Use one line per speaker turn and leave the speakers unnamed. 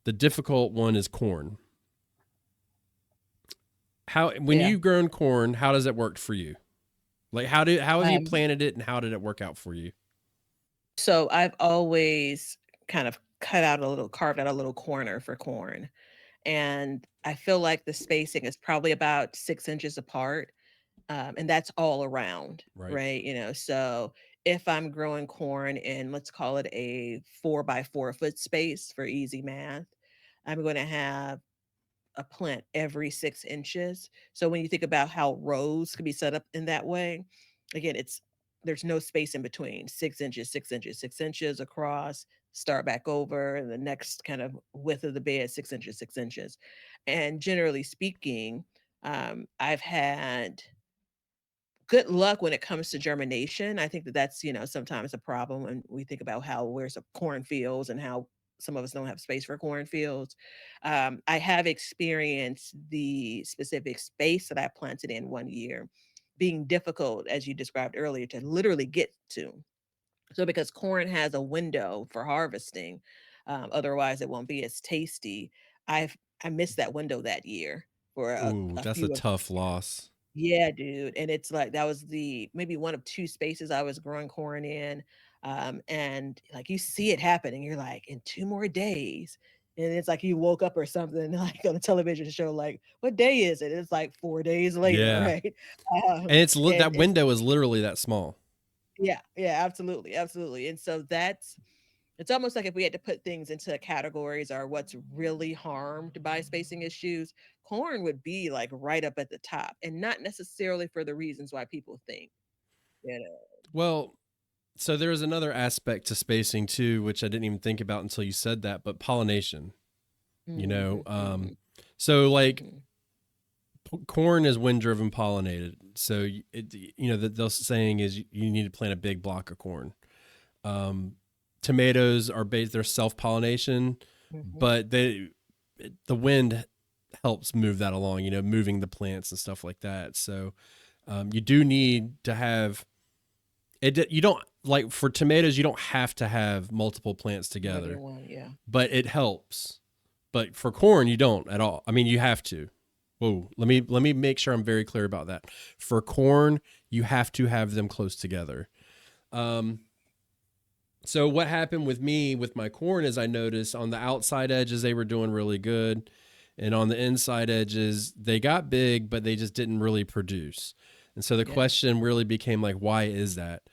The difficult one is corn. When
Yeah.
you've grown corn, how does it work for you? Like how have you
Um,
planted it and how did it work out for you?
so I've always kind of carved out a little corner for corn. And I feel like the spacing is probably about 6 inches apart. And that's all around,
Right.
right? So if I'm growing corn in, let's call it a 4 by 4 foot space for easy math, I'm going to have a plant every 6 inches. So when you think about how rows can be set up in that way, again, there's no space in between. 6 inches, 6 inches, 6 inches across, start back over, and the next kind of width of the bed, 6 inches, 6 inches. And generally speaking, I've had good luck when it comes to germination. I think that that's, sometimes a problem when we think about how where's a cornfields and how some of us don't have space for cornfields. I have experienced the specific space that I planted in one year being difficult, as you described earlier, to literally get to. So because corn has a window for harvesting, otherwise it won't be as tasty. I've I missed that window that year for
Ooh,
a
that's a
few of
tough loss.
yeah, dude, and it's like that was the maybe one of 2 spaces I was growing corn in, and, like, you see it happening, you're like, "In 2 more days," and it's like you woke up or something, like, on a television show, like, "What day is it?" It's like 4 days later,
Yeah.
right?
And that
And
window is literally that small.
yeah, yeah, absolutely, absolutely, and so it's almost like if we had to put things into categories or what's really harmed by spacing issues, corn would be like right up at the top and not necessarily for the reasons why people think, you know.
Well, so there's another aspect to spacing too, which I didn't even think about until you said that, but pollination, you know,
Mhm, mhm,
so like
mhm.
corn is wind driven pollinated. So the saying is you need to plant a big block of corn. Um, Tomatoes are based, they're self pollination,
Mhm.
but the wind helps move that along, moving the plants and stuff like that. So you do need to have it. You don't like for tomatoes, you don't have to have multiple plants
More than
together,
one, yeah.
but it helps. But for corn, you don't at all. I mean, you have to. Whoa, let me make sure I'm very clear about that. For corn, you have to have them close together. Um, so what happened with me with my corn is I noticed on the outside edges they were doing really good, and on the inside edges they got big, but they just didn't really produce. And so the
Yeah.
question really became like, why is that?